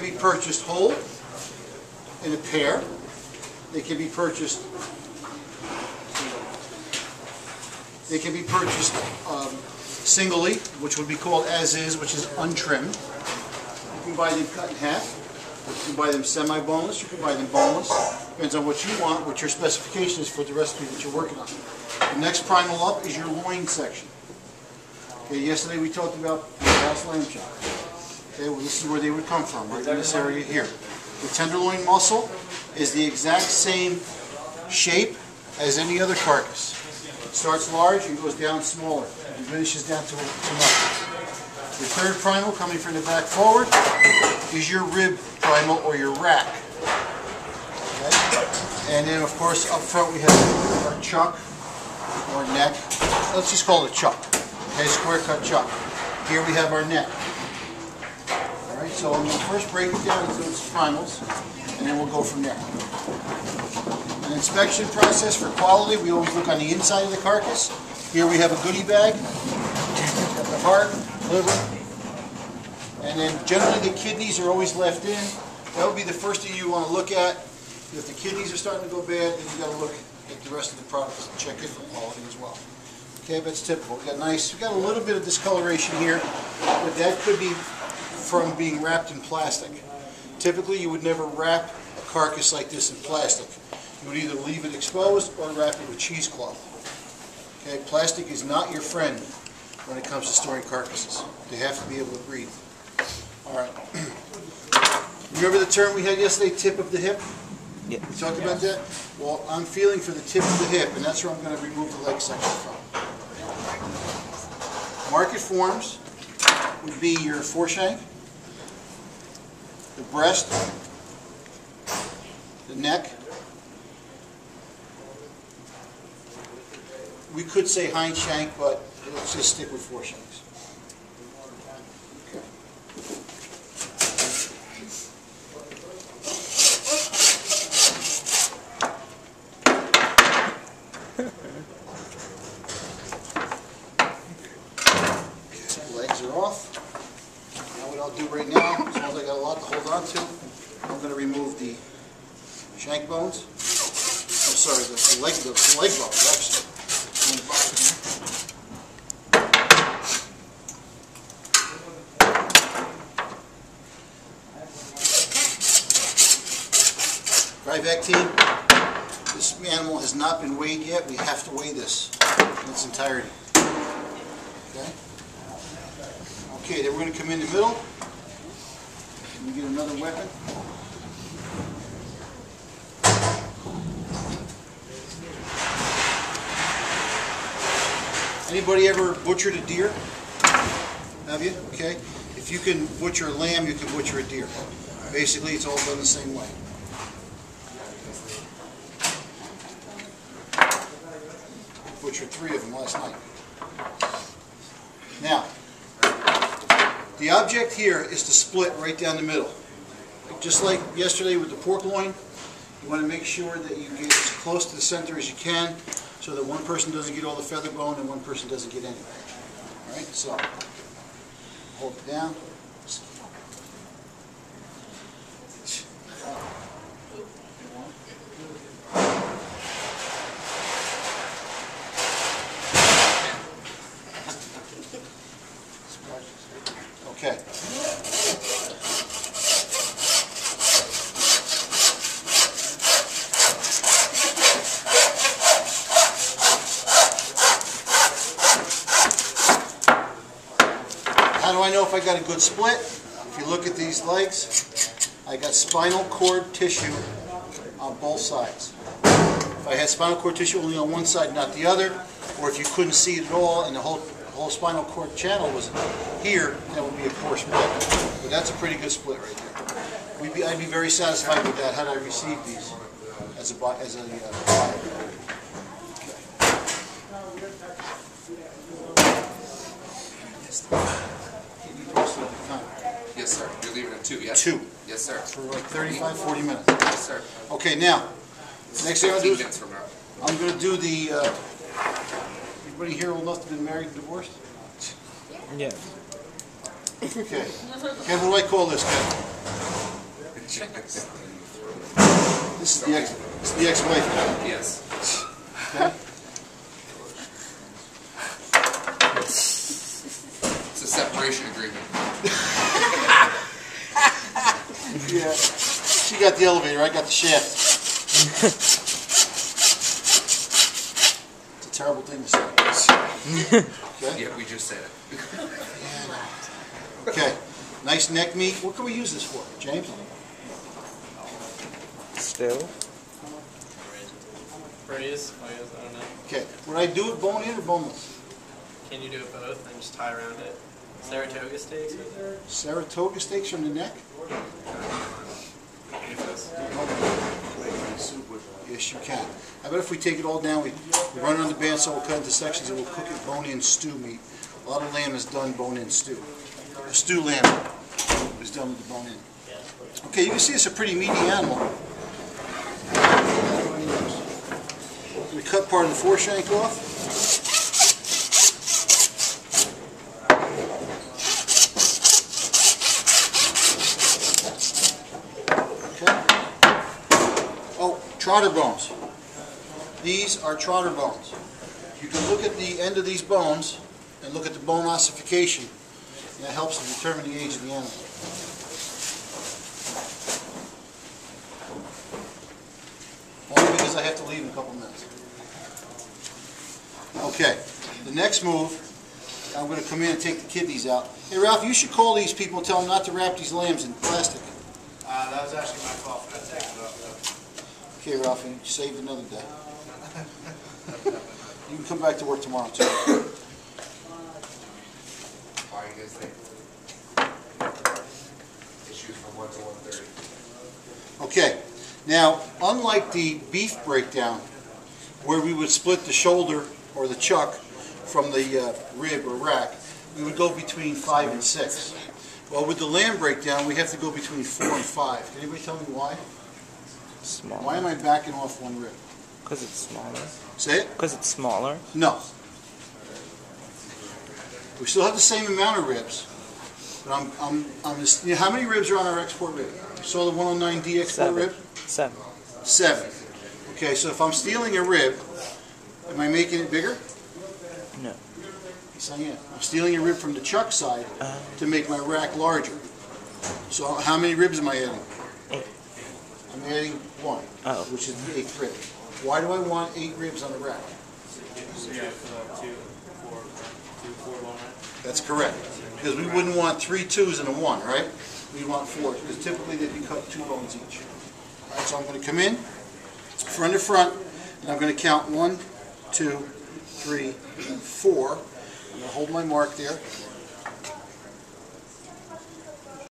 be purchased whole, in a pair. They can be purchased. Singly, which would be called as is, which is untrimmed. You can buy them cut in half. You can buy them semi-boneless. You can buy them boneless. Depends on what you want, what your specification is for the recipe that you're working on. The next primal up is your loin section. Okay, yesterday we talked about the last lamb chop. Okay, well, this is where they would come from, right in this area here. The tenderloin muscle is the exact same shape as any other carcass. It starts large and goes down smaller. And finishes down to nothing. Your third primal, coming from the back forward, is your rib primal or your rack. Okay? And then, of course, up front we have our chuck or neck. Let's just call it a chuck. Okay, square cut chuck. Here we have our neck. All right, so I'm going to first break it down into its primals, and then we'll go from there. An inspection process for quality, we always look on the inside of the carcass. Here we have a goodie bag, got the heart, liver, and then generally the kidneys are always left in. That would be the first thing you want to look at. If the kidneys are starting to go bad, then you got to look at the rest of the products and check it for quality as well. Okay, that's typical. We got a little bit of discoloration here, but that could be from being wrapped in plastic. Typically, you would never wrap a carcass like this in plastic. You would either leave it exposed or wrap it with cheesecloth. Okay, plastic is not your friend when it comes to storing carcasses. They have to be able to breathe. All right. Remember the term we had yesterday, tip of the hip? Yeah. We talked about that? Well, I'm feeling for the tip of the hip, and that's where I'm going to remove the leg section from. Market forms would be your foreshank, the breast, the neck. We could say hind shank, but let's just stick with foreshanks. Okay. Legs are off. Now what I'll do right now, as long as I got a lot to hold on to, I'm going to remove the shank bones. I'm sorry, the leg bones, actually. Ryback team, this animal has not been weighed yet. We have to weigh this in its entirety. Okay? Okay, then we're going to come in the middle. Let me get another weapon. Anybody ever butchered a deer? Have you? Okay. If you can butcher a lamb, you can butcher a deer. Basically, it's all done the same way. Butchered 3 of them last night. Now, the object here is to split right down the middle. Just like yesterday with the pork loin, you want to make sure that you get as close to the center as you can, so that one person doesn't get all the feather bone and one person doesn't get any. All right, so hold it down. Okay. How do I know if I got a good split? If you look at these legs, I got spinal cord tissue on both sides. If I had spinal cord tissue only on one side, not the other, or if you couldn't see it at all and the whole spinal cord channel was here, that would be a poor split. But that's a pretty good split right there. I'd be very satisfied with that had I received these as a buyer. Yes, sir. You're leaving at 2, yes? 2. Yes, sir. For like 35, 40 minutes. Yes, sir. Okay, now, next thing I'm going to do is from now. I'm going to do the, anybody here old enough to have been married and divorced? Yeah. Okay. Okay, what do I call this, Ken? This is the ex-wife. Yes. Okay? It's a separation agreement. Yeah. She got the elevator, I got the shaft. It's a terrible thing to say. Okay? Yeah, we just said it. Okay. Nice neck meat. What can we use this for, James? Still? Braise, I guess, I don't know. Okay. Would I do it bone in or boneless? Can you do it both and just tie around it? Saratoga steaks are there? Saratoga steaks from the neck? Yes, you can. How about if we take it all down, we run it on the bandsaw, we'll cut into sections, and we'll cook it bone-in stew meat. A lot of lamb is done bone-in stew. Stew lamb is done with the bone-in. Okay, you can see it's a pretty meaty animal. We cut part of the foreshank off. Trotter bones. These are trotter bones. You can look at the end of these bones and look at the bone ossification, and that helps to determine the age of the animal. Only because I have to leave in a couple minutes. Okay, the next move, I'm going to come in and take the kidneys out. Hey Ralph, you should call these people and tell them not to wrap these lambs in plastic. That was actually my fault for not taking it off. Okay, Ralph, you saved another day. You can come back to work tomorrow, too. Why you guys think? Issues from 1 to 1:30. Okay, now, unlike the beef breakdown, where we would split the shoulder or the chuck from the rib or rack, we would go between 5 and 6. Well, with the lamb breakdown, we have to go between 4 and 5. Can anybody tell me why? Smaller. Why am I backing off one rib? Because it's smaller. Say it? Because it's smaller. No. We still have the same amount of ribs, but I'm just, you know, how many ribs are on our export rib? You saw the 109D export rib? 7. 7. Okay, so if I'm stealing a rib, am I making it bigger? No. Yes, I am. I'm stealing a rib from the chuck side to make my rack larger. So how many ribs am I adding? 8. I'm adding 1, which is the 8th rib. Why do I want 8 ribs on the rack? So you have 2, 4 bone rack? That's correct. Because we wouldn't want 3 2s and a 1, right? We want 4, because typically they'd be cut 2 bones each. All right, so I'm going to come in, front to front, and I'm going to count 1, 2, 3, 4. I'm going to hold my mark there.